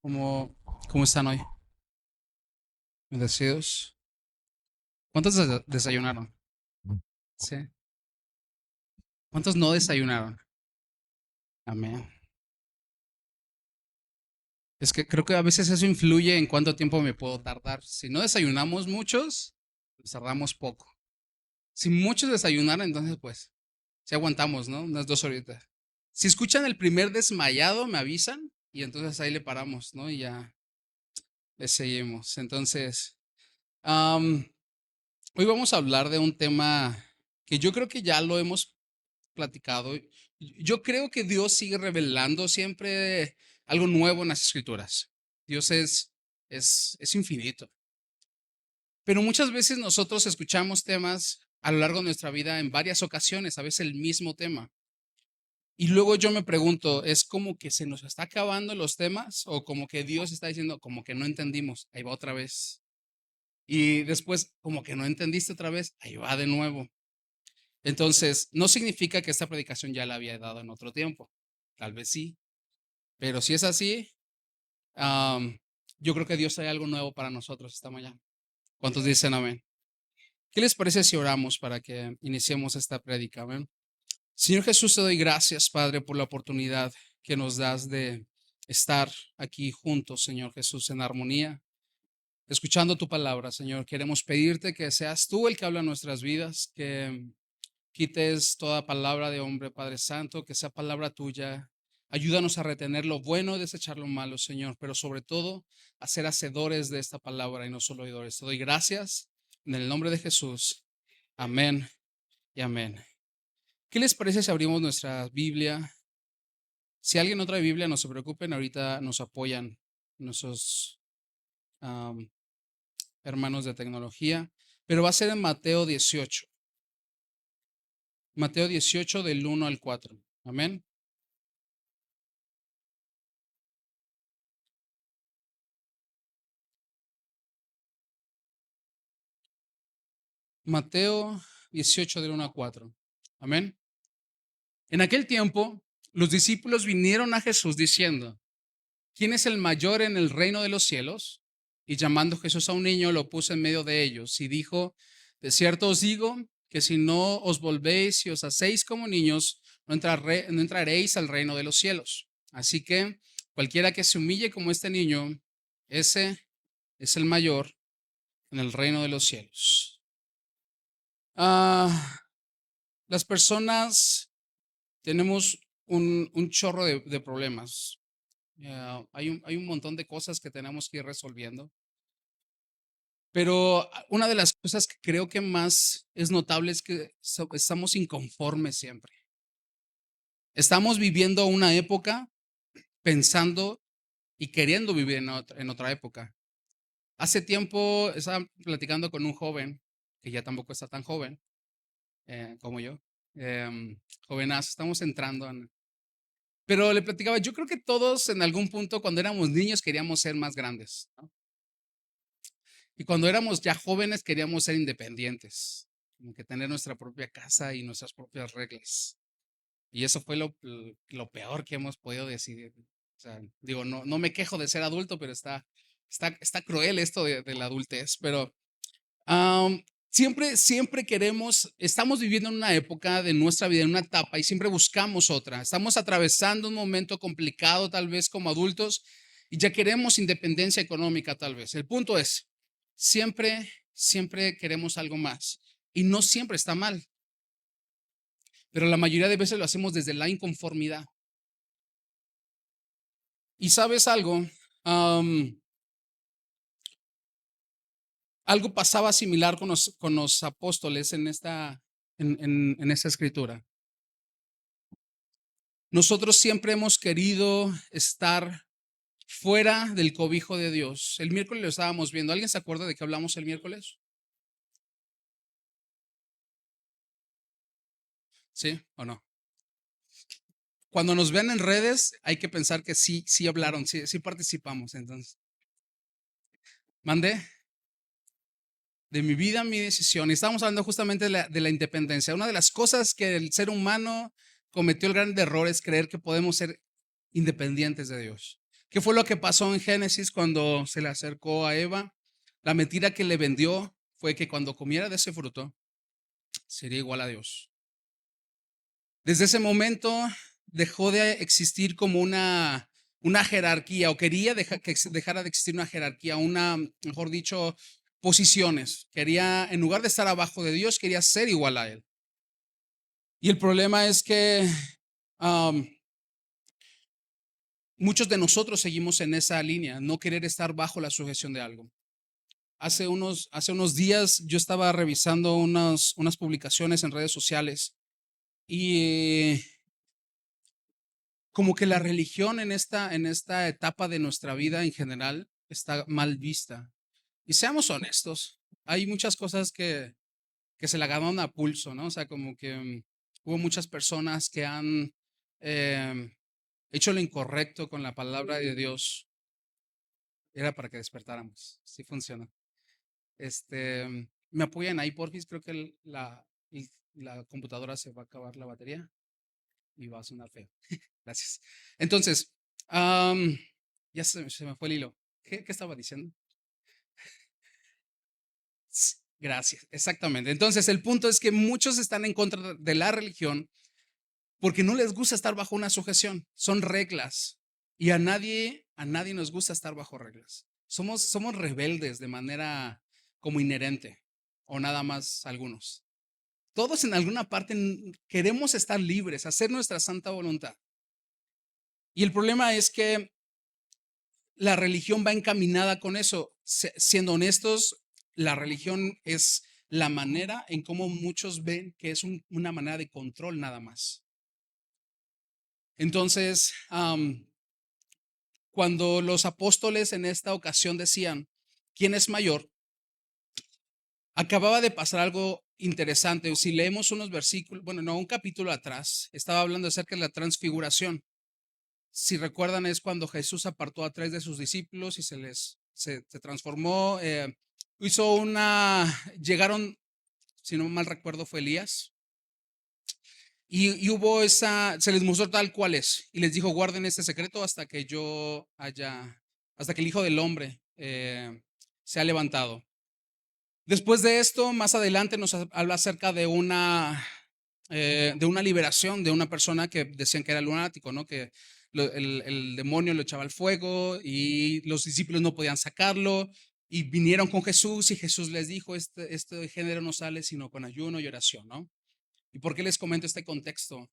¿Cómo, cómo están hoy? Bendecidos. ¿Cuántos desayunaron? Sí. ¿Cuántos no desayunaron? Amén. Es que creo que a veces eso influye en cuánto tiempo me puedo tardar. Si no desayunamos muchos, pues tardamos poco. Si muchos desayunaron, entonces pues, si aguantamos, ¿no? Unas 2 horitas. Si escuchan el primer desmayado, me avisan y entonces ahí le paramos, ¿no? Y ya le seguimos. Entonces, am, hoy vamos a hablar de un tema que yo creo que ya lo hemos platicado. Yo creo que Dios sigue revelando siempre algo nuevo en las escrituras. Dios es infinito. Pero muchas veces nosotros escuchamos temas a lo largo de nuestra vida en varias ocasiones, a veces el mismo tema. Y luego yo me pregunto, ¿es como que se nos está acabando los temas o como que Dios está diciendo como que no entendimos? Ahí va otra vez. Y después como que no entendiste otra vez, ahí va de nuevo. Entonces, no significa que esta predicación ya la había dado en otro tiempo. Tal vez sí, pero si es así, am, yo creo que Dios trae algo nuevo para nosotros esta mañana. ¿Cuántos dicen amén? ¿Qué les parece si oramos para que iniciemos esta prédica? Amén. Señor Jesús, te doy gracias, Padre, por la oportunidad que nos das de estar aquí juntos, Señor Jesús, en armonía, escuchando tu palabra, Señor. Queremos pedirte que seas tú el que habla en nuestras vidas, que quites toda palabra de hombre, Padre Santo, que sea palabra tuya. Ayúdanos a retener lo bueno y desechar lo malo, Señor, pero sobre todo a ser hacedores de esta palabra y no solo oidores. Te doy gracias en el nombre de Jesús. Amén y amén. ¿Qué les parece si abrimos nuestra Biblia? Si alguien no trae Biblia, no se preocupen, ahorita nos apoyan nuestros am, hermanos de tecnología, pero va a ser en Mateo 18. Mateo 18 del 1 al 4. Amén. Mateo 18 del 1 a 4. Amén. En aquel tiempo, los discípulos vinieron a Jesús diciendo, ¿quién es el mayor en el reino de los cielos? Y llamando Jesús a un niño, lo puso en medio de ellos y dijo, de cierto os digo que si no os volvéis y os hacéis como niños, no entraréis al reino de los cielos. Así que cualquiera que se humille como este niño, ese es el mayor en el reino de los cielos. Ah, las personas tenemos un chorro de problemas. Hay un montón de cosas que tenemos que ir resolviendo. Pero una de las cosas que creo que más es notable es que estamos inconformes siempre. Estamos viviendo una época pensando y queriendo vivir en otra época. Hace tiempo estaba platicando con un joven, que ya tampoco está tan joven como yo. Jovenazo, estamos entrando pero le platicaba, yo creo que todos en algún punto cuando éramos niños queríamos ser más grandes, ¿no? Y cuando éramos ya jóvenes queríamos ser independientes, como que tener nuestra propia casa y nuestras propias reglas. Y eso fue lo peor que hemos podido decidir. O sea, digo, no me quejo de ser adulto, pero está cruel esto de la adultez. Pero siempre estamos viviendo en una época de nuestra vida, en una etapa, y siempre buscamos otra. Estamos atravesando un momento complicado, tal vez como adultos, y ya queremos independencia económica, tal vez. El punto es, siempre queremos algo más. Y no siempre está mal, pero la mayoría de veces lo hacemos desde la inconformidad. Y sabes algo, Am, algo pasaba similar con los apóstoles en esta escritura. Nosotros siempre hemos querido estar fuera del cobijo de Dios. El miércoles lo estábamos viendo. ¿Alguien se acuerda de que hablamos el miércoles? ¿Sí o no? Cuando nos vean en redes, hay que pensar que sí, sí hablaron, sí, sí participamos. Entonces, mandé de mi vida, mi decisión. Y estábamos hablando justamente de la independencia. Una de las cosas que el ser humano cometió el gran error es creer que podemos ser independientes de Dios. ¿Qué fue lo que pasó en Génesis cuando se le acercó a Eva? La mentira que le vendió fue que cuando comiera de ese fruto sería igual a Dios. Desde ese momento dejó de existir como una jerarquía, o quería que dejara de existir una jerarquía, mejor dicho, posiciones. Quería, en lugar de estar abajo de Dios, quería ser igual a Él. Y el problema es que muchos de nosotros seguimos en esa línea, no querer estar bajo la sujeción de algo. Hace unos días yo estaba revisando unas publicaciones en redes sociales y como que la religión en esta etapa de nuestra vida en general está mal vista. Y seamos honestos, hay muchas cosas que se la ganaron a pulso, ¿no? O sea, como que hubo muchas personas que han em, hecho lo incorrecto con la palabra de Dios. Era para que despertáramos. Sí funciona. ¿Me apoyan ahí, porfis? Creo que la computadora se va a acabar la batería y va a sonar feo. Gracias. Entonces, ya se me fue el hilo. ¿Qué estaba diciendo? Gracias, exactamente. Entonces, el punto es que muchos están en contra de la religión porque no les gusta estar bajo una sujeción. Son reglas y a nadie nos gusta estar bajo reglas. Somos rebeldes de manera como inherente, o nada más algunos. Todos en alguna parte queremos estar libres, hacer nuestra santa voluntad. Y el problema es que la religión va encaminada con eso. Siendo honestos, la religión es la manera en cómo muchos ven que es una manera de control nada más. Entonces, cuando los apóstoles en esta ocasión decían, ¿quién es mayor? Acababa de pasar algo interesante. Si leemos unos versículos, bueno, no, un capítulo atrás, estaba hablando acerca de la transfiguración. Si recuerdan, es cuando Jesús apartó a 3 de sus discípulos y se transformó. Llegaron, si no mal recuerdo, fue Elías. Y hubo se les mostró tal cual es. Y les dijo, guarden este secreto hasta que el Hijo del Hombre se ha levantado. Después de esto, más adelante nos habla acerca de una liberación de una persona que decían que era lunático, ¿no? Que el demonio lo echaba al fuego y los discípulos no podían sacarlo y vinieron con Jesús y Jesús les dijo, este género no sale sino con ayuno y oración, ¿no? ¿Y por qué les comento este contexto?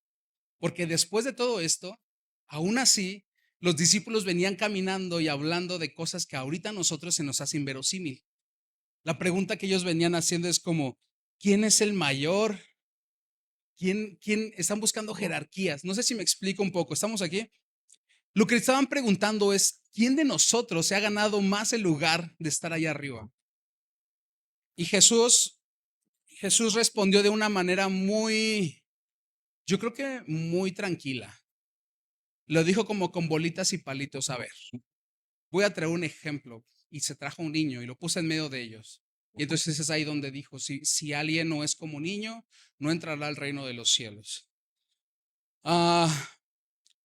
Porque después de todo esto, aún así, los discípulos venían caminando y hablando de cosas que ahorita a nosotros se nos hace inverosímil. La pregunta que ellos venían haciendo es como, ¿quién es el mayor? ¿Quién? Están buscando jerarquías. No sé si me explico un poco. ¿Estamos aquí? Lo que estaban preguntando es, ¿quién de nosotros se ha ganado más el lugar de estar allá arriba? Y Jesús respondió de una manera yo creo que muy tranquila. Lo dijo como con bolitas y palitos. A ver, voy a traer un ejemplo. Y se trajo un niño y lo puse en medio de ellos. Y entonces es ahí donde dijo, si alguien no es como niño, no entrará al reino de los cielos.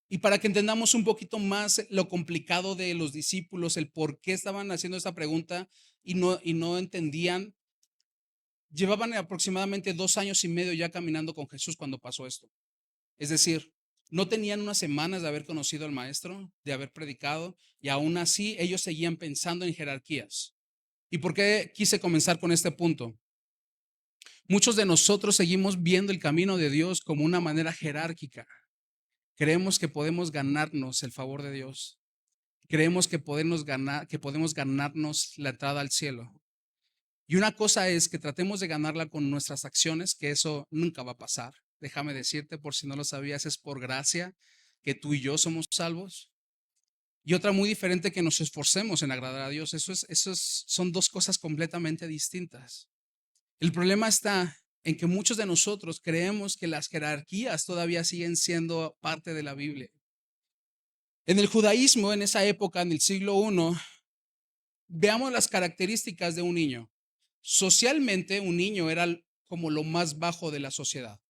Y para que entendamos un poquito más lo complicado de los discípulos, el por qué estaban haciendo esta pregunta y no entendían, llevaban aproximadamente 2 años y medio ya caminando con Jesús cuando pasó esto. Es decir, no tenían unas semanas de haber conocido al maestro, de haber predicado, y aún así ellos seguían pensando en jerarquías. ¿Y por qué quise comenzar con este punto? Muchos de nosotros seguimos viendo el camino de Dios como una manera jerárquica. Creemos que podemos ganarnos el favor de Dios. Creemos que podemos ganarnos la entrada al cielo. Y una cosa es que tratemos de ganarla con nuestras acciones, que eso nunca va a pasar. Déjame decirte, por si no lo sabías, es por gracia que tú y yo somos salvos. Y otra muy diferente, que nos esforcemos en agradar a Dios. Son dos cosas completamente distintas. El problema está en que muchos de nosotros creemos que las jerarquías todavía siguen siendo parte de la Biblia. En el judaísmo, en esa época, en el siglo I, veamos las características de un niño. Socialmente, un niño era como lo más bajo de la sociedad.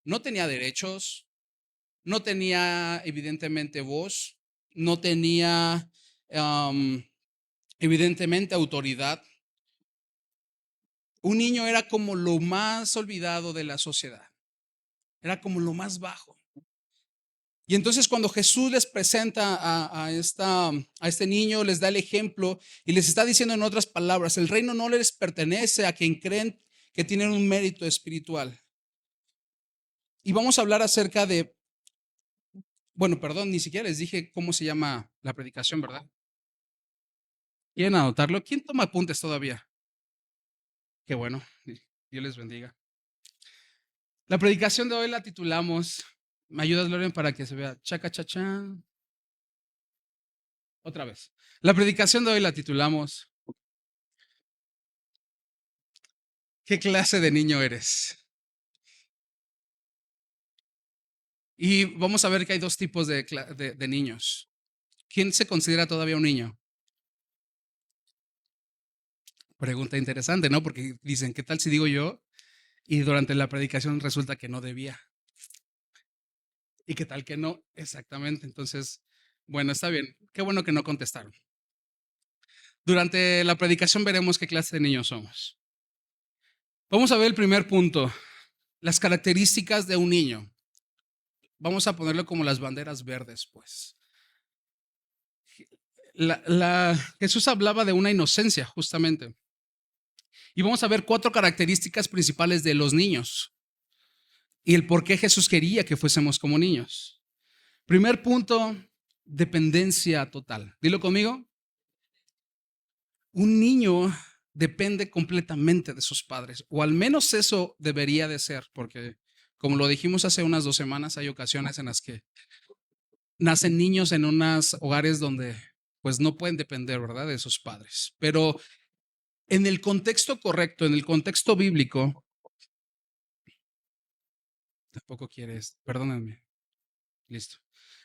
No tenía derechos, no tenía evidentemente voz, no tenía evidentemente autoridad. Un niño era como lo más olvidado de la sociedad, era como lo más bajo. Y entonces cuando Jesús les presenta a este niño, les da el ejemplo y les está diciendo en otras palabras, el reino no les pertenece a quien creen que tienen un mérito espiritual. Y vamos a hablar acerca de, bueno, perdón, ni siquiera les dije cómo se llama la predicación, ¿verdad? ¿Quieren anotarlo? ¿Quién toma apuntes todavía? Qué bueno, Dios les bendiga. La predicación de hoy la titulamos, ¿me ayudas, Loren, para que se vea? Chaca, chachán. Otra vez. La predicación de hoy la titulamos, ¿qué clase de niño eres? Y vamos a ver que hay dos tipos de niños. ¿Quién se considera todavía un niño? Pregunta interesante, ¿no? Porque dicen, ¿qué tal si digo yo? Y durante la predicación resulta que no debía. ¿Y qué tal que no? Exactamente. Entonces, bueno, está bien. Qué bueno que no contestaron. Durante la predicación veremos qué clase de niños somos. Vamos a ver el primer punto, las características de un niño. Vamos a ponerlo como las banderas verdes, pues. Jesús hablaba de una inocencia, justamente. Y vamos a ver 4 características principales de los niños y el por qué Jesús quería que fuésemos como niños. Primer punto, dependencia total. Dilo conmigo. Un niño depende completamente de sus padres, o al menos eso debería de ser, porque como lo dijimos hace unas 2 semanas, hay ocasiones en las que nacen niños en unos hogares donde pues no pueden depender, ¿verdad?, de sus padres. Pero en el contexto correcto, en el contexto bíblico, tampoco quieres, perdónenme, listo.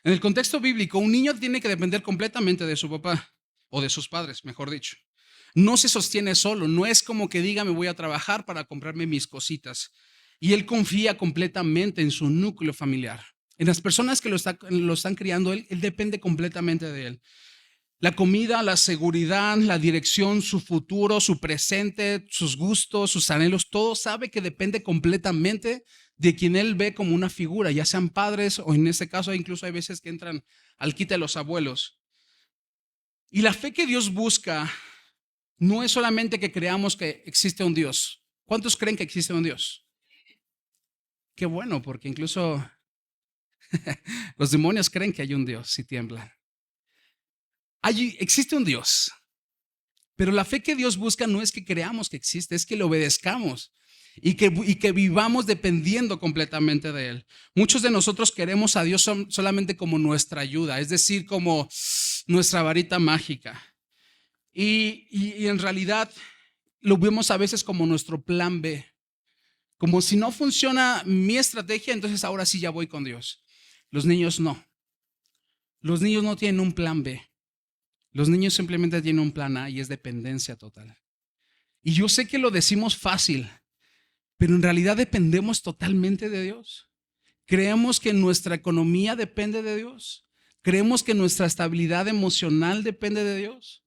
En el contexto bíblico, un niño tiene que depender completamente de su papá o de sus padres, mejor dicho. No se sostiene solo, no es como que diga me voy a trabajar para comprarme mis cositas. Y él confía completamente en su núcleo familiar, en las personas que lo están criando, él depende completamente de él. La comida, la seguridad, la dirección, su futuro, su presente, sus gustos, sus anhelos, todo sabe que depende completamente de quien él ve como una figura, ya sean padres o en este caso incluso hay veces que entran al quite de los abuelos. Y la fe que Dios busca no es solamente que creamos que existe un Dios. ¿Cuántos creen que existe un Dios? Qué bueno, porque incluso los demonios creen que hay un Dios y tiemblan. Existe un Dios, pero la fe que Dios busca no es que creamos que existe, es que le obedezcamos y que vivamos dependiendo completamente de Él. Muchos de nosotros queremos a Dios solamente como nuestra ayuda, es decir, como nuestra varita mágica. Y en realidad lo vemos a veces como nuestro plan B. Como si no funciona mi estrategia, entonces ahora sí ya voy con Dios. Los niños no. Los niños no tienen un plan B. Los niños simplemente tienen un plan A y es dependencia total. Y yo sé que lo decimos fácil, pero en realidad dependemos totalmente de Dios. Creemos que nuestra economía depende de Dios. Creemos que nuestra estabilidad emocional depende de Dios.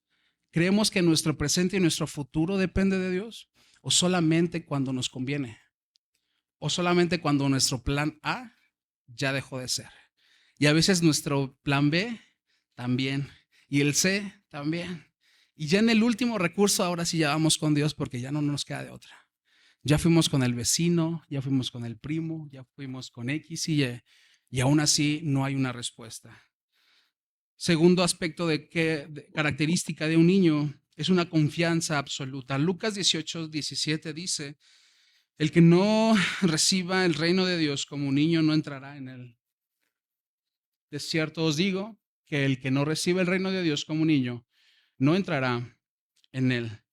Creemos que nuestro presente y nuestro futuro depende de Dios. O solamente cuando nos conviene. O solamente cuando nuestro plan A ya dejó de ser. Y a veces nuestro plan B también. Y el C también. Y ya en el último recurso, ahora sí ya vamos con Dios porque ya no nos queda de otra. Ya fuimos con el vecino, ya fuimos con el primo, ya fuimos con X y Y. Y aún así no hay una respuesta. Segundo aspecto de característica de un niño es una confianza absoluta. Lucas 18:17 dice, el que no reciba el reino de Dios como un niño no entrará en él. De cierto os digo que el que no recibe el reino de Dios como un niño no entrará en él.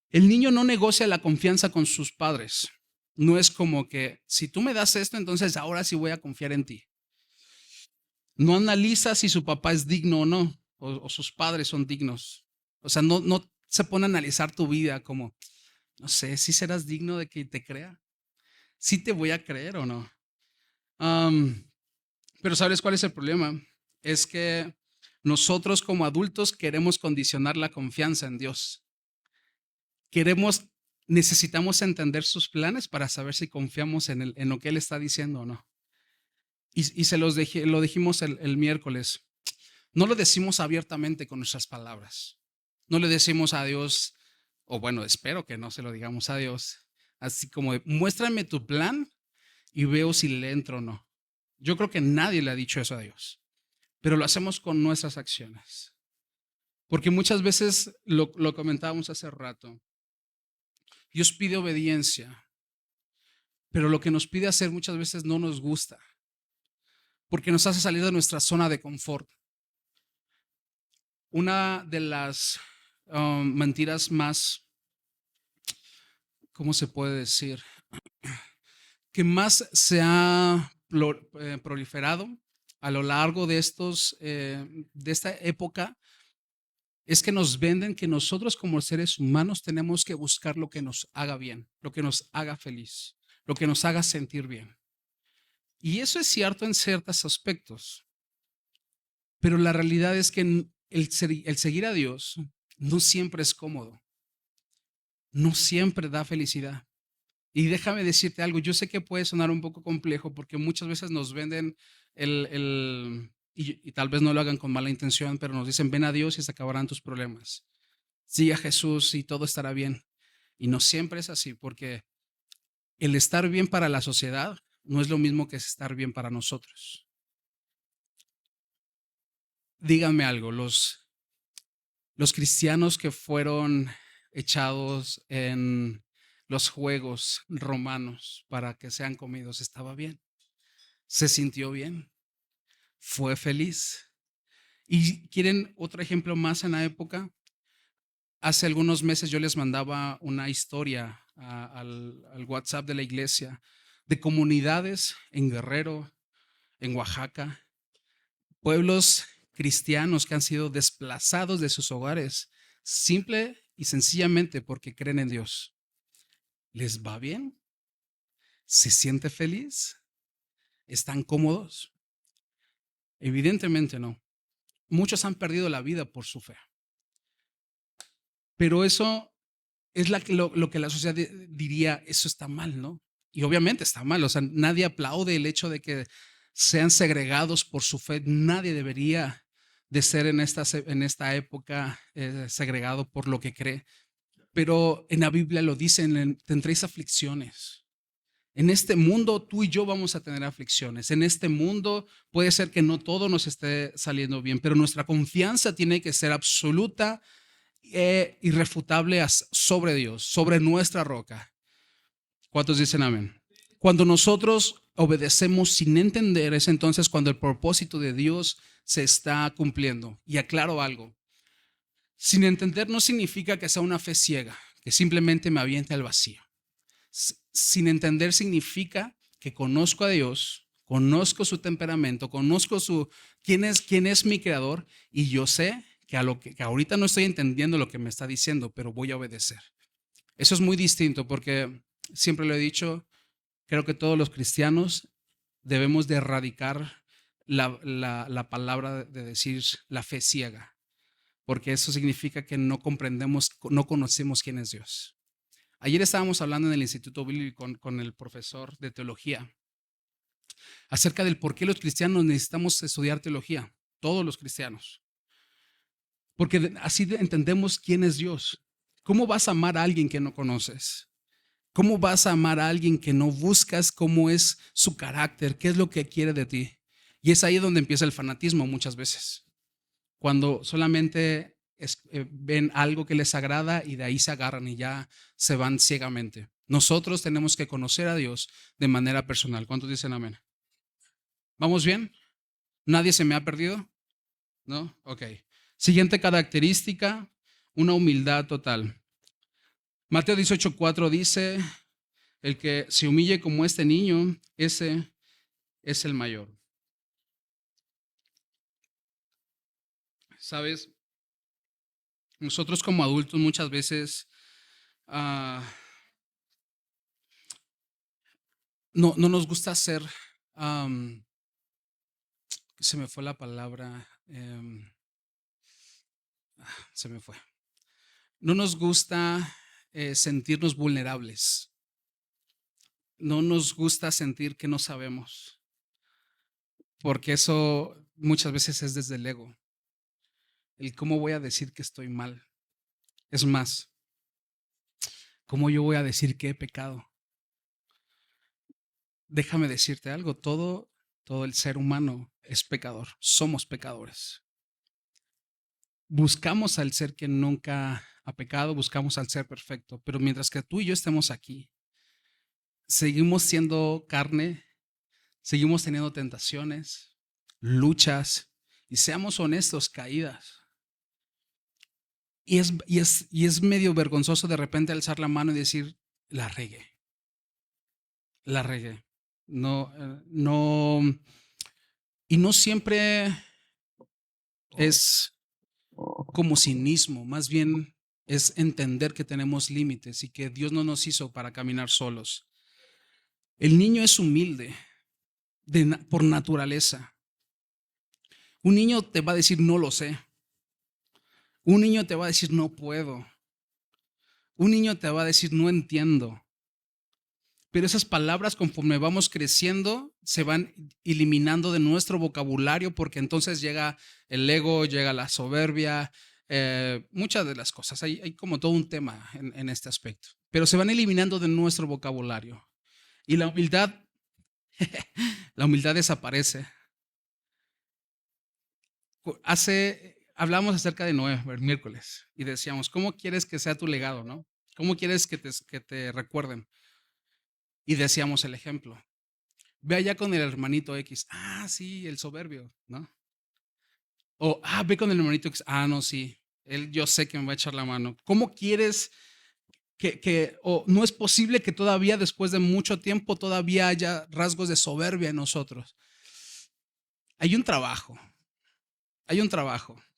El niño no negocia la confianza con sus padres. No es como que si tú me das esto, entonces ahora sí voy a confiar en ti. No analiza si su papá es digno o no, o sus padres son dignos. O sea, no se pone a analizar tu vida como, no sé, si serás digno de que te crea. Si te voy a creer o no. Pero ¿sabes cuál es el problema? Es que nosotros como adultos queremos condicionar la confianza en Dios. Queremos, necesitamos entender sus planes para saber si confiamos en lo que Él está diciendo o no. Y lo dijimos el miércoles. No lo decimos abiertamente con nuestras palabras. No le decimos a Dios, o bueno, espero que no se lo digamos a Dios, así como de, muéstrame tu plan y veo si le entro o no. Yo creo que nadie le ha dicho eso a Dios, pero lo hacemos con nuestras acciones. Porque muchas veces lo comentábamos hace rato. Dios pide obediencia, pero lo que nos pide hacer muchas veces no nos gusta, porque nos hace salir de nuestra zona de confort. Una de las mentiras más, ¿cómo se puede decir? Que más se ha proliferado a lo largo de de esta época es que nos venden que nosotros como seres humanos tenemos que buscar lo que nos haga bien, lo que nos haga feliz, lo que nos haga sentir bien. Y eso es cierto en ciertos aspectos, pero la realidad es que el seguir a Dios no siempre es cómodo, no siempre da felicidad. Y déjame decirte algo, yo sé que puede sonar un poco complejo porque muchas veces nos venden y tal vez no lo hagan con mala intención, pero nos dicen, ven a Dios y se acabarán tus problemas. Sigue a Jesús y todo estará bien. Y no siempre es así, porque el estar bien para la sociedad no es lo mismo que estar bien para nosotros. Díganme algo, los cristianos que fueron echados en los juegos romanos para que sean comidos, ¿estaba bien? ¿Se sintió bien? ¿Fue feliz? ¿Y quieren otro ejemplo más en la época? Hace algunos meses yo les mandaba una historia al WhatsApp de la iglesia de comunidades en Guerrero, en Oaxaca, pueblos cristianos que han sido desplazados de sus hogares, simple y sencillamente porque creen en Dios. ¿Les va bien? ¿Se siente feliz? ¿Están cómodos? Evidentemente no. Muchos han perdido la vida por su fe. Pero eso es lo que la sociedad diría, eso está mal, ¿no? Y obviamente está mal, o sea, nadie aplaude el hecho de que sean segregados por su fe, nadie debería de ser en esta época segregado por lo que cree, pero en la Biblia lo dicen, tendréis aflicciones. En este mundo tú y yo vamos a tener aflicciones. En este mundo puede ser que no todo nos esté saliendo bien, pero nuestra confianza tiene que ser absoluta irrefutable sobre Dios, sobre nuestra roca. ¿Cuántos dicen amén? Cuando nosotros obedecemos sin entender, es entonces cuando el propósito de Dios se está cumpliendo. Y aclaro algo, sin entender no significa que sea una fe ciega, que simplemente me aviente al vacío. Sin entender significa que conozco a Dios, conozco su temperamento, conozco quién es mi creador y yo sé que ahorita no estoy entendiendo lo que me está diciendo, pero voy a obedecer. Eso es muy distinto porque siempre lo he dicho, creo que todos los cristianos debemos de erradicar la palabra de decir la fe ciega, porque eso significa que no comprendemos, no conocemos quién es Dios. Ayer estábamos hablando en el Instituto Bíblico con el profesor de teología acerca del por qué los cristianos necesitamos estudiar teología, todos los cristianos, porque así entendemos quién es Dios. ¿Cómo vas a amar a alguien que no conoces? ¿Cómo vas a amar a alguien que no buscas cómo es su carácter, qué es lo que quiere de ti? Y es ahí donde empieza el fanatismo muchas veces, cuando solamente ven algo que les agrada y de ahí se agarran y ya se van ciegamente. Nosotros tenemos que conocer a Dios de manera personal. ¿Cuántos dicen amén? ¿Vamos bien? ¿Nadie se me ha perdido? ¿No? Ok. Siguiente característica, una humildad total. Mateo 18:4 dice, el que se humille como este niño, ese es el mayor. ¿Sabes? Nosotros como adultos muchas veces uh, no nos gusta hacer, se me fue la palabra, Se me fue. No nos gusta sentirnos vulnerables. No nos gusta sentir que no sabemos, porque eso muchas veces es desde el ego. El cómo voy a decir que estoy mal. Es más, cómo yo voy a decir que he pecado. Déjame decirte algo, todo el ser humano es pecador, somos pecadores. Buscamos al ser que nunca ha pecado, buscamos al ser perfecto, pero mientras que tú y yo estemos aquí, seguimos siendo carne, seguimos teniendo tentaciones, luchas, y seamos honestos, caídas. Y es medio vergonzoso de repente alzar la mano y decir, la regué. La regué. No, no, y no siempre es como cinismo, más bien es entender que tenemos límites y que Dios no nos hizo para caminar solos. El niño es humilde por naturaleza. Un niño te va a decir no lo sé. Un niño te va a decir no puedo. Un niño te va a decir no entiendo. Pero esas palabras, conforme vamos creciendo, se van eliminando de nuestro vocabulario, porque entonces llega el ego, llega la soberbia, muchas de las cosas. Hay como todo un tema en este aspecto. Pero se van eliminando de nuestro vocabulario. Y la humildad desaparece. Hablamos acerca de Noé el miércoles y decíamos, ¿cómo quieres que sea tu legado, no? ¿Cómo quieres que te recuerden? Y decíamos el ejemplo. Ve allá con el hermanito X. Ah, sí, el soberbio, ¿no? O, ve con el hermanito X. Ah, no, sí. Él, yo sé que me va a echar la mano. ¿Cómo quieres o no es posible que todavía después de mucho tiempo todavía haya rasgos de soberbia en nosotros? Hay un trabajo.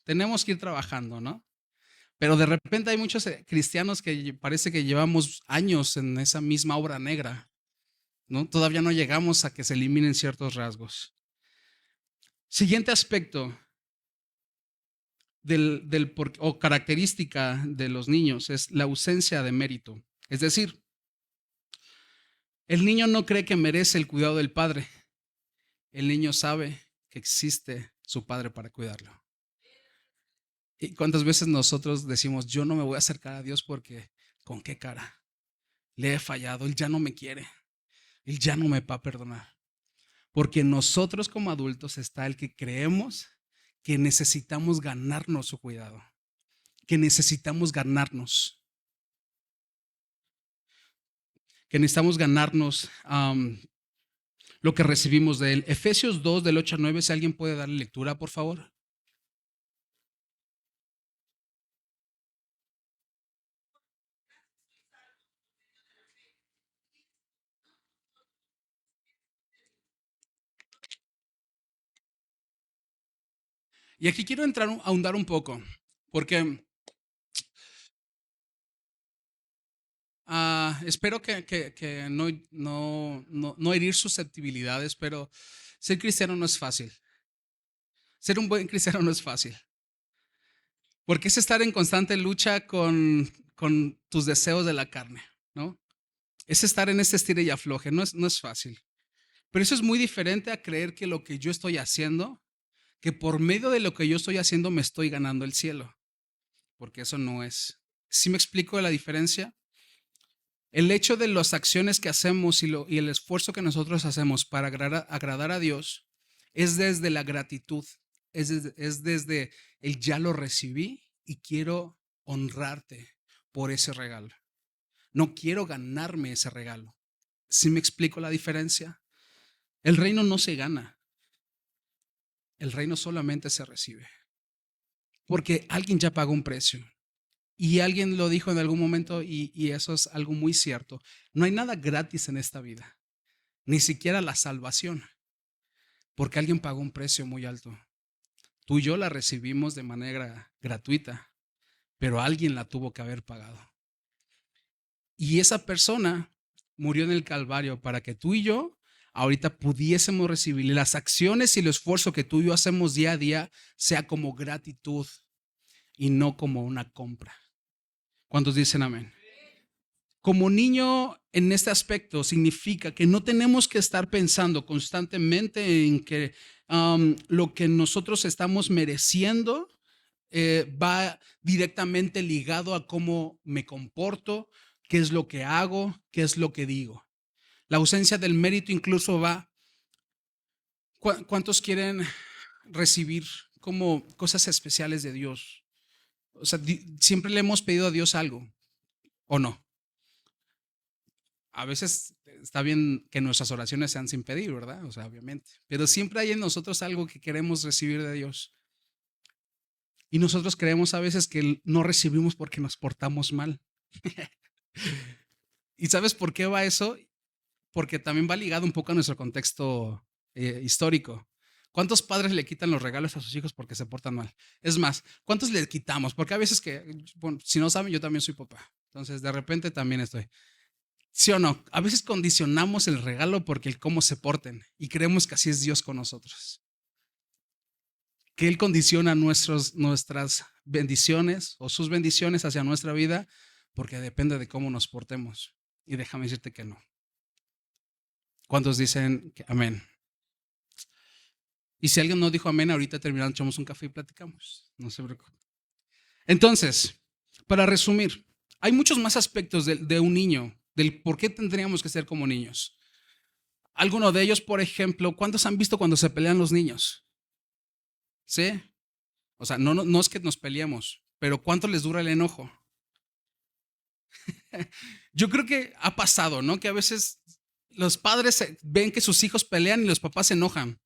Tenemos que ir trabajando, ¿no? Pero de repente hay muchos cristianos que parece que llevamos años en esa misma obra negra, ¿no? Todavía no llegamos a que se eliminen ciertos rasgos. Siguiente aspecto o característica de los niños es la ausencia de mérito. Es decir, el niño no cree que merece el cuidado del padre. El niño sabe que existe su padre para cuidarlo. ¿Y cuántas veces nosotros decimos, yo no me voy a acercar a Dios porque, ¿con qué cara? Le he fallado, Él ya no me quiere, Él ya no me va a perdonar. Porque nosotros como adultos está el que creemos que necesitamos ganarnos su cuidado, que necesitamos ganarnos lo que recibimos de Él. Efesios 2, del 8 al 9, si alguien puede darle lectura, por favor. Y aquí quiero ahondar un poco, porque espero que no herir susceptibilidades, pero ser cristiano no es fácil. Ser un buen cristiano no es fácil. Porque es estar en constante lucha con tus deseos de la carne, ¿no? Es estar en este estira y afloje, no es fácil. Pero eso es muy diferente a creer que lo que yo estoy haciendo, que por medio de lo que yo estoy haciendo me estoy ganando el cielo. Porque eso no es. ¿Sí me explico la diferencia? El hecho de las acciones que hacemos y el esfuerzo que nosotros hacemos para agradar a Dios es desde la gratitud, es desde el ya lo recibí y quiero honrarte por ese regalo. No quiero ganarme ese regalo. ¿Sí me explico la diferencia? El reino no se gana, el reino solamente se recibe, porque alguien ya pagó un precio. Y alguien lo dijo en algún momento y eso es algo muy cierto. No hay nada gratis en esta vida, ni siquiera la salvación, porque alguien pagó un precio muy alto. Tú y yo la recibimos de manera gratuita, pero alguien la tuvo que haber pagado. Y esa persona murió en el Calvario para que tú y yo ahorita pudiésemos recibir las acciones y el esfuerzo que tú y yo hacemos día a día sea como gratitud. y no como una compra. ¿Cuántos dicen amén? Como niño en este aspecto significa que no tenemos que estar pensando constantemente en que lo que nosotros estamos mereciendo va directamente ligado a cómo me comporto, qué es lo que hago, qué es lo que digo. La ausencia del mérito incluso va. ¿Cuántos quieren recibir como cosas especiales de Dios? O sea, siempre le hemos pedido a Dios algo, ¿o no? A veces está bien que nuestras oraciones sean sin pedir, ¿verdad? O sea, obviamente. Pero siempre hay en nosotros algo que queremos recibir de Dios. Y nosotros creemos a veces que no recibimos porque nos portamos mal. ¿Y sabes por qué va eso? Porque también va ligado un poco a nuestro contexto histórico. ¿Cuántos padres le quitan los regalos a sus hijos porque se portan mal? Es más, ¿cuántos le quitamos? Porque a veces que, bueno, si no saben, yo también soy papá. Entonces, de repente también estoy. ¿Sí o no? A veces condicionamos el regalo porque el cómo se porten y creemos que así es Dios con nosotros. Que Él condiciona nuestras bendiciones o sus bendiciones hacia nuestra vida porque depende de cómo nos portemos. Y déjame decirte que no. ¿Cuántos dicen que amén? Y si alguien no dijo amén, ahorita terminando, echamos un café y platicamos. No se preocupe. Entonces, para resumir, hay muchos más aspectos de un niño, del por qué tendríamos que ser como niños. Alguno de ellos, por ejemplo, ¿cuántos han visto cuando se pelean los niños? ¿Sí? O sea, no es que nos peleemos, pero ¿cuánto les dura el enojo? Yo creo que ha pasado, ¿no? Que a veces los padres ven que sus hijos pelean y los papás se enojan.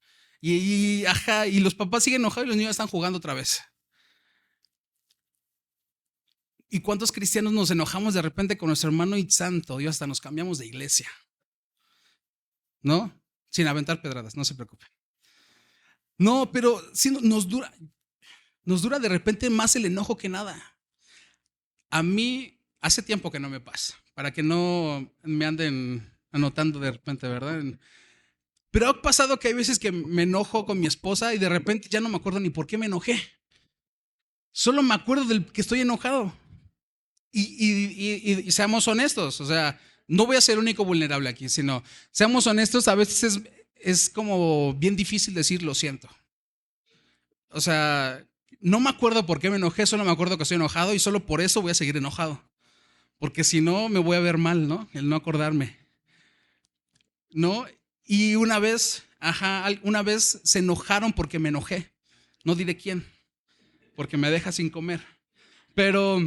Ajá, y los papás siguen enojados y los niños están jugando otra vez. ¿Y cuántos cristianos nos enojamos de repente con nuestro hermano y santo Dios, hasta nos cambiamos de iglesia? ¿No? Sin aventar pedradas, no se preocupen. No, pero sí nos dura de repente más el enojo que nada. A mí hace tiempo que no me pasa, para que no me anden anotando de repente, ¿verdad? Pero ha pasado que hay veces que me enojo con mi esposa y de repente ya no me acuerdo ni por qué me enojé. Solo me acuerdo del que estoy enojado. Y seamos honestos, o sea, no voy a ser el único vulnerable aquí, sino seamos honestos, a veces es como bien difícil decir lo siento. O sea, no me acuerdo por qué me enojé, solo me acuerdo que estoy enojado y solo por eso voy a seguir enojado. Porque si no, me voy a ver mal, ¿no? El no acordarme, ¿no? Y una vez se enojaron porque me enojé. No diré quién, porque me deja sin comer. Pero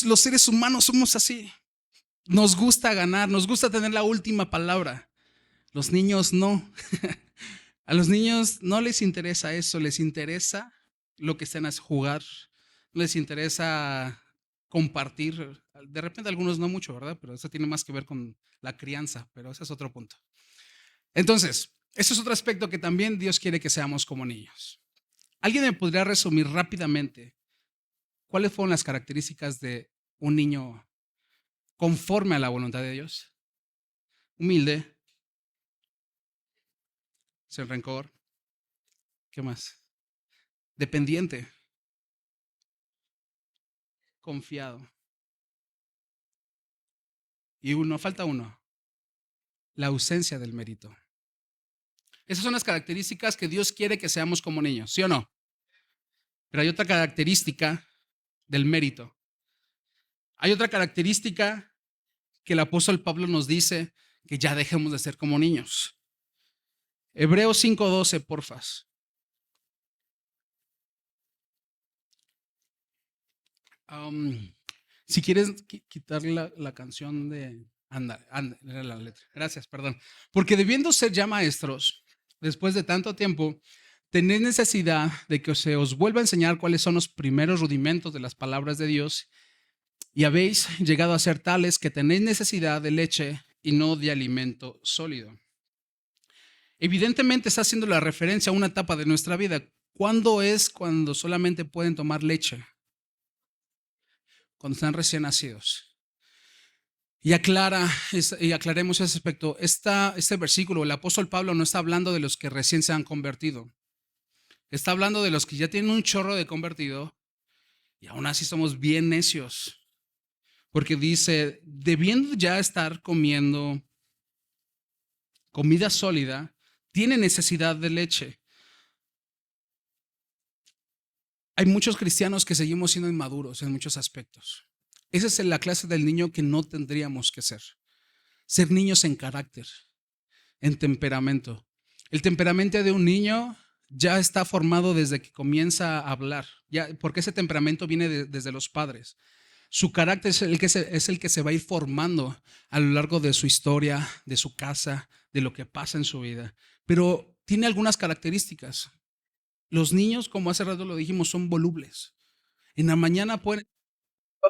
los seres humanos somos así. Nos gusta ganar, nos gusta tener la última palabra. Los niños no. A los niños no les interesa eso, les interesa lo que estén a jugar, no les interesa compartir. De repente algunos no mucho, ¿verdad? Pero eso tiene más que ver con la crianza, pero ese es otro punto. Entonces, ese es otro aspecto que también Dios quiere que seamos como niños. ¿Alguien me podría resumir rápidamente cuáles fueron las características de un niño conforme a la voluntad de Dios? Humilde, sin rencor. ¿Qué más? Dependiente, confiado. Y falta uno, la ausencia del mérito. Esas son las características que Dios quiere que seamos como niños, ¿sí o no? Pero hay otra característica del mérito. Hay otra característica que el apóstol Pablo nos dice que ya dejemos de ser como niños. Hebreos 5:12, porfas. Si quieres quitar la canción de... Anda, era la letra. Gracias, perdón. Porque debiendo ser ya maestros, después de tanto tiempo, tenéis necesidad de que se os vuelva a enseñar cuáles son los primeros rudimentos de las palabras de Dios y habéis llegado a ser tales que tenéis necesidad de leche y no de alimento sólido. Evidentemente está haciendo la referencia a una etapa de nuestra vida. ¿Cuándo es cuando solamente pueden tomar leche? Cuando están recién nacidos. Y aclaremos ese aspecto. Este versículo, el apóstol Pablo no está hablando de los que recién se han convertido. Está hablando de los que ya tienen un chorro de convertido y aún así somos bien necios. Porque dice, debiendo ya estar comiendo comida sólida, tiene necesidad de leche. Hay muchos cristianos que seguimos siendo inmaduros en muchos aspectos. Esa es la clase del niño que no tendríamos que ser. Ser niños en carácter, en temperamento. El temperamento de un niño ya está formado desde que comienza a hablar, ya, porque ese temperamento viene desde los padres. Su carácter es el que se va a ir formando a lo largo de su historia, de su casa, de lo que pasa en su vida. Pero tiene algunas características. Los niños, como hace rato lo dijimos, son volubles. En la mañana pueden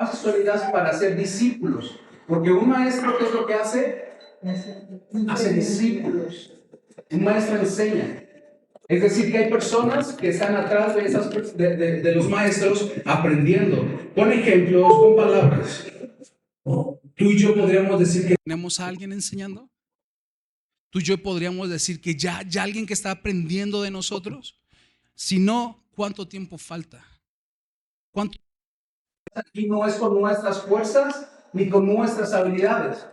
bases sólidas para ser discípulos. Porque un maestro, ¿qué es lo que hace? Hace discípulos. Un maestro enseña. Es decir, que hay personas que están atrás de los maestros aprendiendo. Con ejemplos, con palabras. Tú y yo podríamos decir que tenemos a alguien enseñando. Tú y yo podríamos decir que ya alguien que está aprendiendo de nosotros. Si no, ¿cuánto tiempo falta? ¿Cuánto? Aquí no es con nuestras fuerzas ni con nuestras habilidades.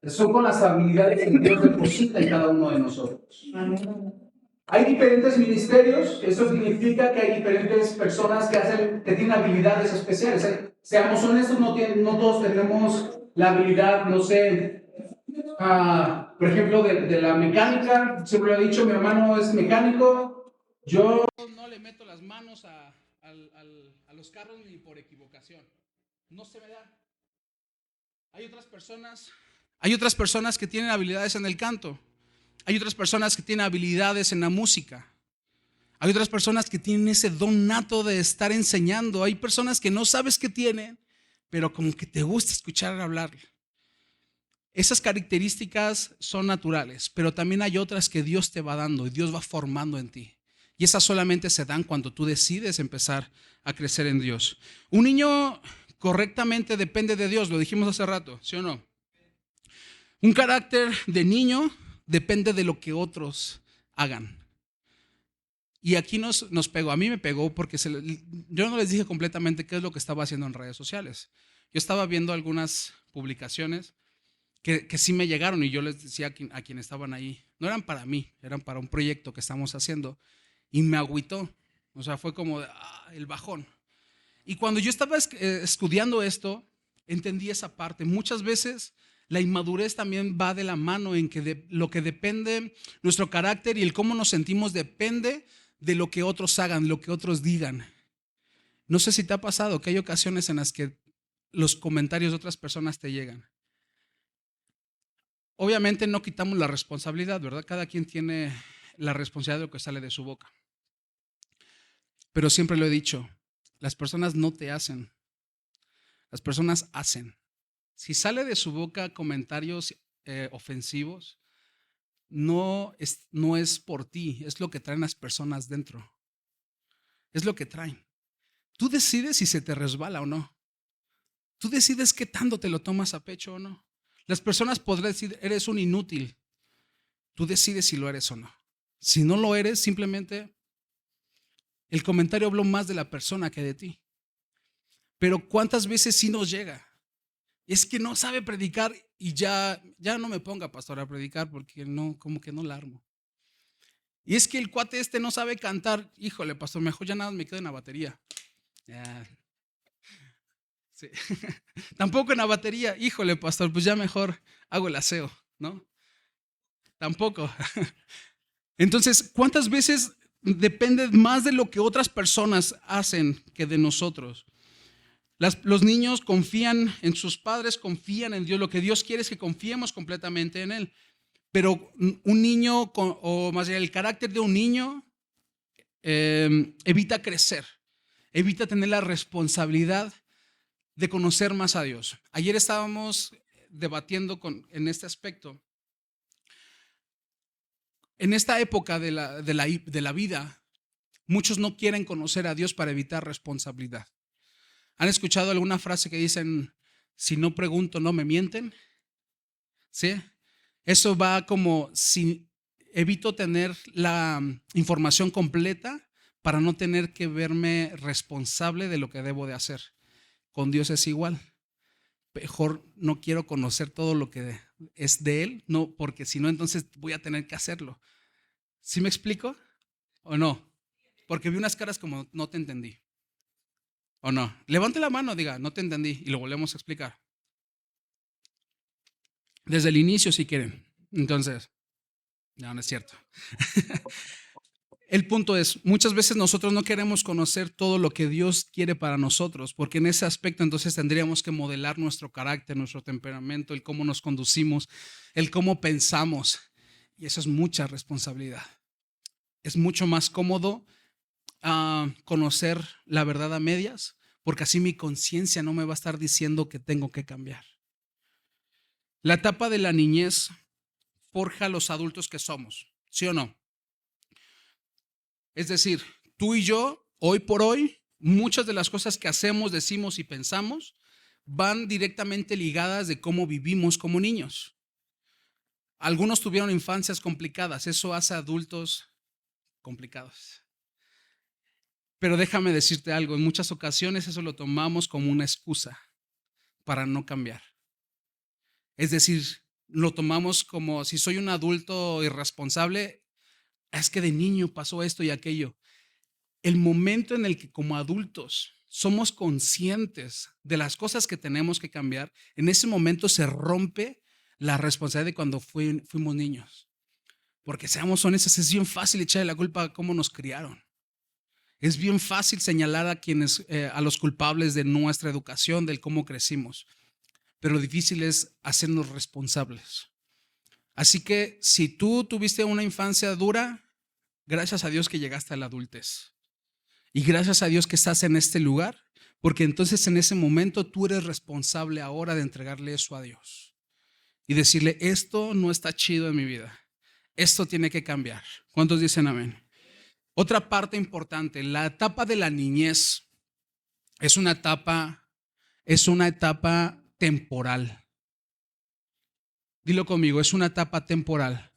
Son con las habilidades que Dios deposita en cada uno de nosotros. Hay diferentes ministerios, eso significa que hay diferentes personas que tienen habilidades especiales. Seamos honestos, no todos tenemos la habilidad, no sé, por ejemplo, de la mecánica. Siempre lo he dicho, mi hermano es mecánico. Yo no le meto las manos a los carros ni por equivocación. No se me da. Hay otras personas que tienen habilidades en el canto. Hay otras personas que tienen habilidades en la música. Hay otras personas que tienen ese don nato de estar enseñando. Hay personas que no sabes que tienen, pero como que te gusta escuchar hablar. Esas características son naturales, pero también hay otras que Dios te va dando y Dios va formando en ti. Y esas solamente se dan cuando tú decides empezar a crecer en Dios. Un niño correctamente depende de Dios, lo dijimos hace rato, ¿sí o no? Un carácter de niño depende de lo que otros hagan. Y aquí nos pegó, a mí me pegó porque yo no les dije completamente qué es lo que estaba haciendo en redes sociales. Yo estaba viendo algunas publicaciones que sí me llegaron y yo les decía a quienes estaban ahí, no eran para mí, eran para un proyecto que estamos haciendo y me agüitó. O sea, fue como el bajón. Y cuando yo estaba estudiando esto, entendí esa parte. Muchas veces la inmadurez también va de la mano en que lo que depende, nuestro carácter y el cómo nos sentimos depende de lo que otros hagan, lo que otros digan. No sé si te ha pasado que hay ocasiones en las que los comentarios de otras personas te llegan. Obviamente no quitamos la responsabilidad, ¿verdad? Cada quien tiene la responsabilidad de lo que sale de su boca. Pero siempre lo he dicho, las personas no te hacen, las personas hacen. Si sale de su boca comentarios ofensivos, no es por ti, es lo que traen las personas dentro. Es lo que traen. Tú decides si se te resbala o no. Tú decides qué tanto te lo tomas a pecho o no. Las personas podrán decir, eres un inútil. Tú decides si lo eres o no. Si no lo eres, simplemente el comentario habló más de la persona que de ti. Pero ¿cuántas veces sí nos llega? Es que no sabe predicar y ya no me ponga, pastor, a predicar porque no, como que no la armo. Y es que el cuate no sabe cantar. Híjole, pastor, mejor ya nada me quedo en la batería. Ya. Sí. Tampoco en la batería. Híjole, pastor, pues ya mejor hago el aseo, ¿no? Tampoco. Entonces, ¿cuántas veces depende más de lo que otras personas hacen que de nosotros? Los niños confían en sus padres, confían en Dios. Lo que Dios quiere es que confiemos completamente en Él. Pero un niño, o más bien el carácter de un niño, evita crecer, evita tener la responsabilidad de conocer más a Dios. Ayer estábamos debatiendo en este aspecto. En esta época de la vida, muchos no quieren conocer a Dios para evitar responsabilidad. ¿Han escuchado alguna frase que dicen, si no pregunto, no me mienten? ¿Sí? Eso va como, si evito tener la información completa para no tener que verme responsable de lo que debo de hacer. Con Dios es igual. Mejor no quiero conocer todo lo que es de Él, no, porque si no, entonces voy a tener que hacerlo. ¿Sí me explico o no? Porque vi unas caras como no te entendí. ¿O no? Levante la mano, diga, no te entendí y lo volvemos a explicar. Desde el inicio si quieren. Entonces, no es cierto. El punto es, muchas veces nosotros no queremos conocer todo lo que Dios quiere para nosotros, porque en ese aspecto entonces tendríamos que modelar nuestro carácter, nuestro temperamento, el cómo nos conducimos, el cómo pensamos. Y eso es mucha responsabilidad. Es mucho más cómodo conocer la verdad a medias, porque así mi conciencia no me va a estar diciendo que tengo que cambiar. La etapa de la niñez forja a los adultos que somos, ¿sí o no? Es decir, tú y yo, hoy por hoy, muchas de las cosas que hacemos, decimos y pensamos van directamente ligadas de cómo vivimos como niños. Algunos tuvieron infancias complicadas, eso hace adultos complicados. Pero déjame decirte algo, en muchas ocasiones eso lo tomamos como una excusa para no cambiar. Es decir, lo tomamos como si soy un adulto irresponsable, es que de niño pasó esto y aquello. El momento en el que como adultos somos conscientes de las cosas que tenemos que cambiar, en ese momento se rompe la responsabilidad de cuando fuimos niños. Porque seamos honestos, es bien fácil echarle la culpa a cómo nos criaron. Es bien fácil señalar a quienes, a los culpables de nuestra educación, del cómo crecimos. Pero lo difícil es hacernos responsables. Así que si tú tuviste una infancia dura, gracias a Dios que llegaste a la adultez. Y gracias a Dios que estás en este lugar, porque entonces en ese momento tú eres responsable ahora de entregarle eso a Dios. Y decirle, esto no está chido en mi vida. Esto tiene que cambiar. ¿Cuántos dicen amén? Otra parte importante, la etapa de la niñez es una etapa temporal. Dilo conmigo, es una etapa temporal.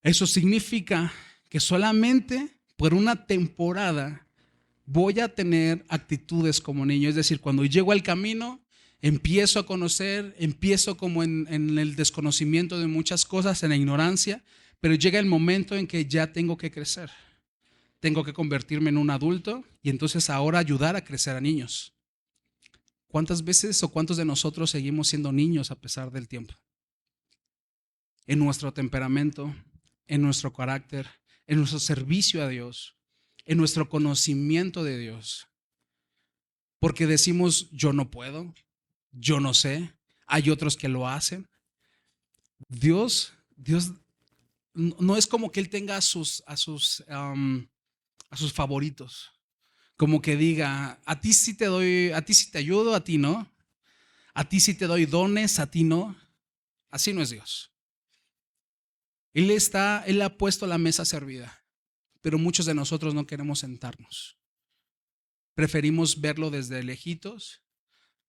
Eso significa que solamente por una temporada voy a tener actitudes como niño. Es decir, cuando llego al camino, empiezo a conocer, empiezo como en el desconocimiento de muchas cosas, en la ignorancia, pero llega el momento en que ya tengo que crecer. Tengo que convertirme en un adulto y entonces ahora ayudar a crecer a niños. ¿Cuántas veces o cuántos de nosotros seguimos siendo niños a pesar del tiempo? En nuestro temperamento, en nuestro carácter, en nuestro servicio a Dios, en nuestro conocimiento de Dios. Porque decimos, yo no puedo, yo no sé, hay otros que lo hacen. Dios no es como que Él tenga a sus favoritos. Como que diga, a ti sí te doy, a ti sí te ayudo, a ti no. A ti sí te doy dones, a ti no. Así no es Dios. Él ha puesto la mesa servida, pero muchos de nosotros no queremos sentarnos. Preferimos verlo desde lejitos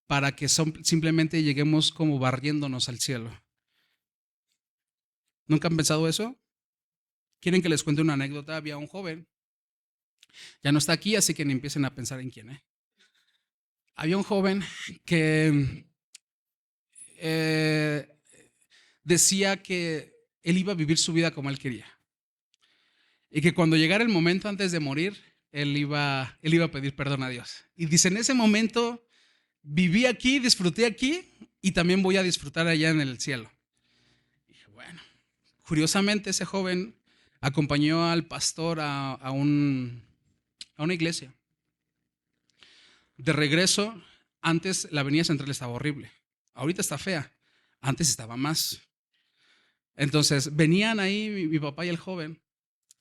para que simplemente lleguemos como barriéndonos al cielo. ¿Nunca han pensado eso? ¿Quieren que les cuente una anécdota? Había un joven, ya no está aquí, así que ni empiecen a pensar en quién. Había un joven que decía que él iba a vivir su vida como él quería. Y que cuando llegara el momento antes de morir, él iba a pedir perdón a Dios. Y dice, en ese momento viví aquí, disfruté aquí y también voy a disfrutar allá en el cielo. Y dije, bueno, curiosamente ese joven acompañó al pastor a una iglesia. De regreso, antes la avenida central estaba horrible. Ahorita está fea. Antes estaba más. Entonces venían ahí mi papá y el joven.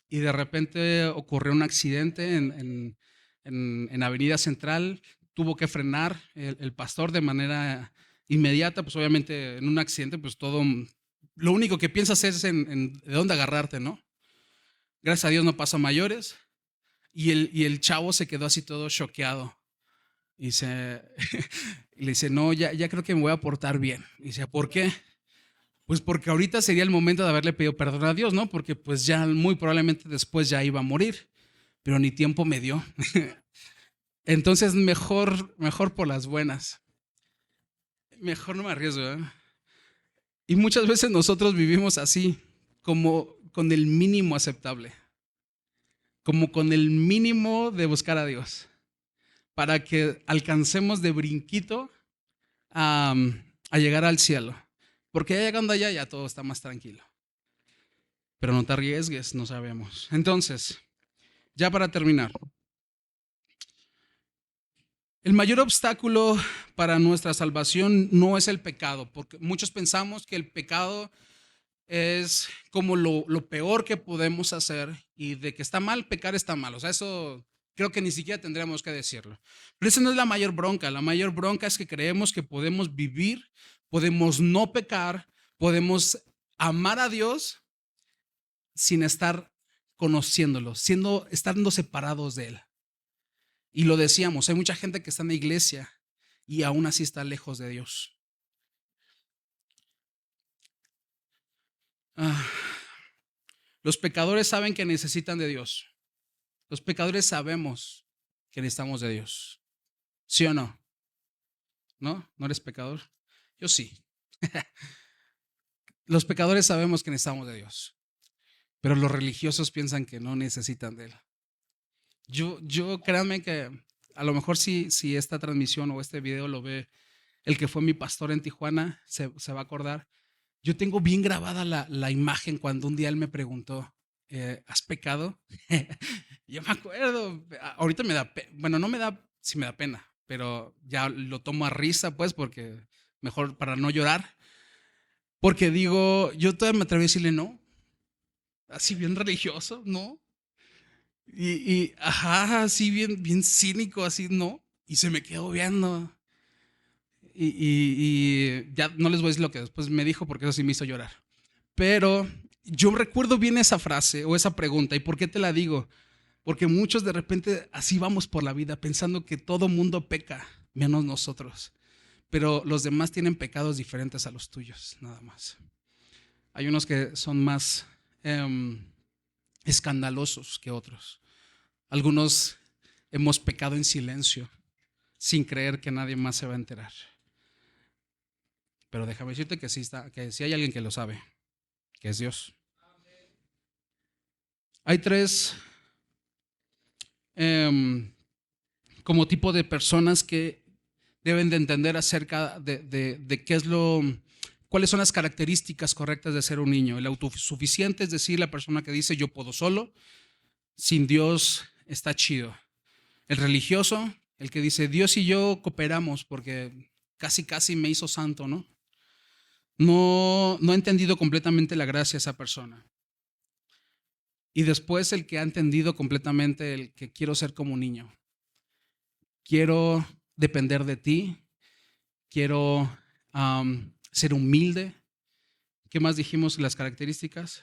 Y de repente ocurrió un accidente en Avenida Central. Tuvo que frenar el pastor de manera inmediata. Pues obviamente en un accidente, pues todo, lo único que piensas es de dónde agarrarte, ¿no? Gracias a Dios no pasó a mayores. Y el chavo se quedó así todo choqueado. Y le dice, no, ya creo que me voy a portar bien. Y dice, ¿por qué? Pues porque ahorita sería el momento de haberle pedido perdón a Dios, ¿no? Porque pues ya muy probablemente después ya iba a morir. pero ni tiempo me dio. Entonces, mejor por las buenas. Mejor no me arriesgo, ¿eh? Y muchas veces nosotros vivimos así, como con el mínimo aceptable, como con el mínimo de buscar a Dios, para que alcancemos de brinquito a, a llegar al cielo. Porque ya llegando allá ya todo está más tranquilo. Pero no te arriesgues, no sabemos. Entonces, ya para terminar, el mayor obstáculo para nuestra salvación no es el pecado, porque muchos pensamos que el pecado es como lo peor que podemos hacer y de que está mal, pecar está mal. O sea, eso creo que ni siquiera tendríamos que decirlo. Pero esa no es la mayor bronca. La mayor bronca es que creemos que podemos vivir, podemos no pecar, podemos amar a Dios sin estar conociéndolo, estando separados de Él. Y lo decíamos, hay mucha gente que está en la iglesia y aún así está lejos de Dios. Ah, los pecadores saben que necesitan de Dios. Los pecadores sabemos que necesitamos de Dios. ¿Sí o no? ¿No? ¿No eres pecador? Yo sí. Los pecadores sabemos que necesitamos de Dios, pero los religiosos piensan que no necesitan de Él. Yo créanme que a lo mejor si esta transmisión o este video lo ve el que fue mi pastor en Tijuana, se va a acordar. Yo tengo bien grabada la imagen cuando un día él me preguntó, ¿has pecado? Yo me acuerdo, ahorita me da, bueno, no me da, sí me da pena, pero ya lo tomo a risa, pues, porque mejor para no llorar, porque digo, yo todavía me atreví a decirle no, así bien religioso, no, ajá, así bien cínico, así no, y se me quedó viendo. Y ya no les voy a decir lo que después me dijo porque eso sí me hizo llorar. Pero yo recuerdo bien esa frase o esa pregunta. ¿Y por qué te la digo? Porque muchos de repente así vamos por la vida pensando que todo mundo peca, menos nosotros. Pero los demás tienen pecados diferentes a los tuyos, nada más. Hay unos que son más escandalosos que otros. Algunos hemos pecado en silencio, sin creer que nadie más se va a enterar. Pero déjame decirte que que sí hay alguien que lo sabe, que es Dios. Hay tres como tipo de personas que deben de entender acerca de qué es cuáles son las características correctas de ser un niño. El autosuficiente, es decir, la persona que dice yo puedo solo, sin Dios está chido. El religioso, el que dice Dios y yo cooperamos porque casi me hizo santo, ¿no? No ha entendido completamente la gracia esa persona. Y después el que ha entendido completamente el que quiero ser como un niño. Quiero depender de ti. Quiero ser humilde. ¿Qué más dijimos? Las características.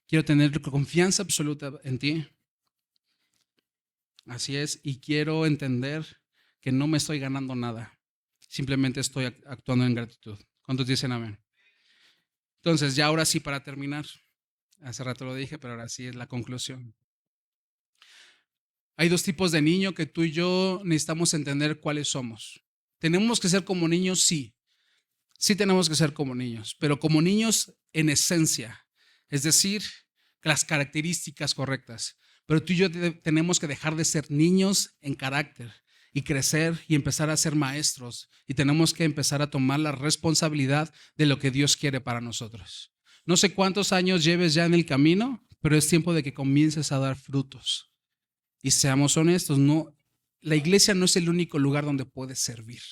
Quiero tener confianza absoluta en ti. Así es. Y quiero entender que no me estoy ganando nada. Simplemente estoy actuando en gratitud. ¿Cuántos dicen amén? Entonces, ya ahora sí para terminar. Hace rato lo dije, pero ahora sí es la conclusión. Hay dos tipos de niño que tú y yo necesitamos entender cuáles somos. ¿Tenemos que ser como niños? Sí. Sí tenemos que ser como niños, pero como niños en esencia. Es decir, las características correctas. Pero tú y yo tenemos que dejar de ser niños en carácter y crecer y empezar a ser maestros. Y tenemos que empezar a tomar la responsabilidad de lo que Dios quiere para nosotros. No sé cuántos años lleves ya en el camino, pero es tiempo de que comiences a dar frutos. Y seamos honestos, no, la iglesia no es el único lugar donde puedes servir.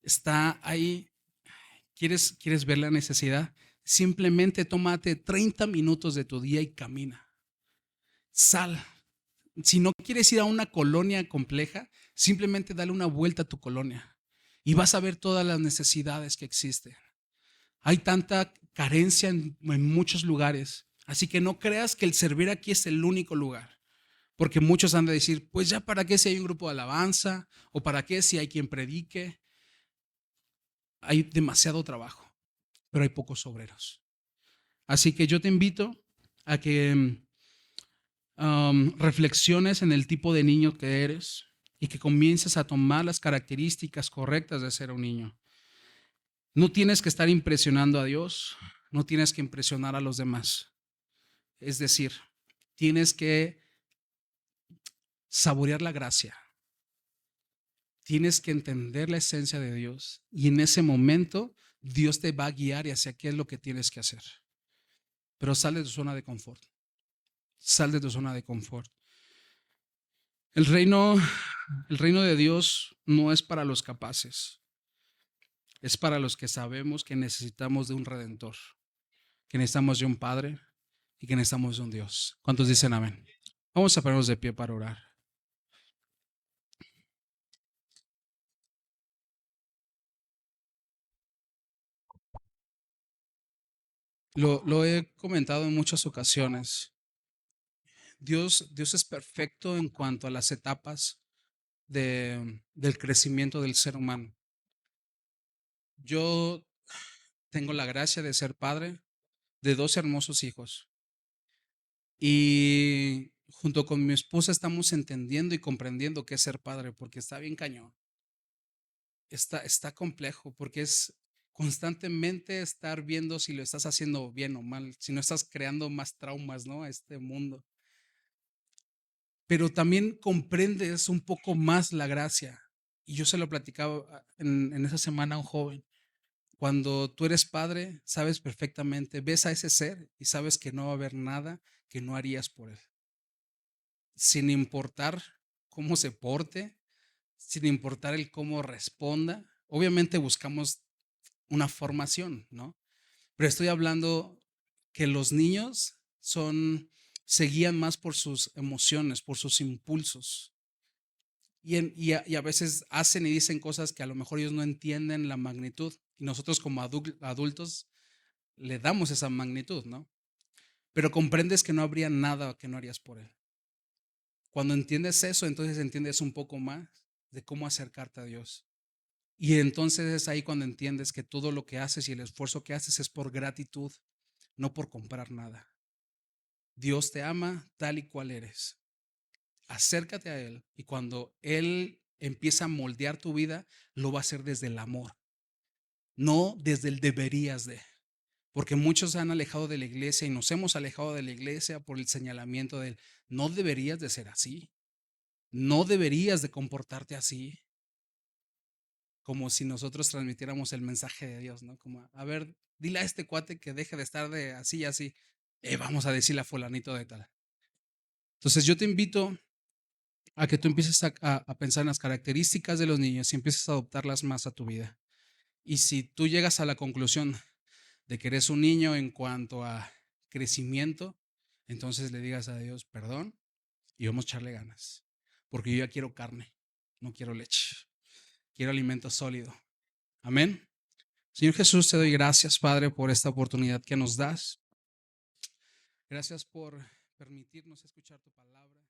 Está ahí. ¿Quieres ver la necesidad? Simplemente tómate 30 minutos de tu día y camina. Sal. Si no quieres ir a una colonia compleja, simplemente dale una vuelta a tu colonia y vas a ver todas las necesidades que existen. Hay tanta carencia en muchos lugares, así que no creas que el servir aquí es el único lugar. Porque muchos han de decir, pues ya para qué si hay un grupo de alabanza o para qué si hay quien predique. Hay demasiado trabajo, pero hay pocos obreros. Así que yo te invito a que reflexiones en el tipo de niño que eres y que comiences a tomar las características correctas de ser un niño. No tienes que estar impresionando a Dios, no tienes que impresionar a los demás. Es decir, tienes que saborear la gracia. Tienes que entender la esencia de Dios y en ese momento Dios te va a guiar y hacia qué es lo que tienes que hacer. Pero sal de tu zona de confort. Sal de tu zona de confort. El reino de Dios no es para los capaces. Es para los que sabemos que necesitamos de un redentor, que necesitamos de un padre y que necesitamos de un Dios. ¿Cuántos dicen amén? Vamos a ponernos de pie para orar. Lo he comentado en muchas ocasiones. Dios es perfecto en cuanto a las etapas del crecimiento del ser humano. Yo tengo la gracia de ser padre de dos hermosos hijos y junto con mi esposa estamos entendiendo y comprendiendo qué es ser padre porque está bien cañón. Está complejo porque es constantemente estar viendo si lo estás haciendo bien o mal, si no estás creando más traumas, ¿no? A este mundo. Pero también comprendes un poco más la gracia. Y yo se lo platicaba en esa semana a un joven. Cuando tú eres padre, sabes perfectamente, ves a ese ser y sabes que no va a haber nada que no harías por él. Sin importar cómo se porte, sin importar el cómo responda. Obviamente buscamos una formación, ¿no? Pero estoy hablando que los niños se guían más por sus emociones, por sus impulsos. Y a veces hacen y dicen cosas que a lo mejor ellos no entienden la magnitud. Y nosotros como adultos le damos esa magnitud, ¿no? Pero comprendes que no habría nada que no harías por él. Cuando entiendes eso, entonces entiendes un poco más de cómo acercarte a Dios. Y entonces es ahí cuando entiendes que todo lo que haces y el esfuerzo que haces es por gratitud, no por comprar nada. Dios te ama tal y cual eres. Acércate a Él y cuando Él empieza a moldear tu vida, lo va a hacer desde el amor, no desde el deberías de. Porque muchos se han alejado de la iglesia y nos hemos alejado de la iglesia por el señalamiento del no deberías de ser así, no deberías de comportarte así, como si nosotros transmitiéramos el mensaje de Dios, ¿no? Como, a ver, dile a este cuate que deje de estar de así y así, vamos a decirle a fulanito de tal. Entonces yo te invito a que tú empieces a pensar en las características de los niños y empieces a adoptarlas más a tu vida. Y si tú llegas a la conclusión de que eres un niño en cuanto a crecimiento, entonces le digas a Dios, perdón, y vamos a echarle ganas, porque yo ya quiero carne, no quiero leche, quiero alimento sólido. Amén. Señor Jesús, te doy gracias, Padre, por esta oportunidad que nos das. Gracias por permitirnos escuchar tu palabra.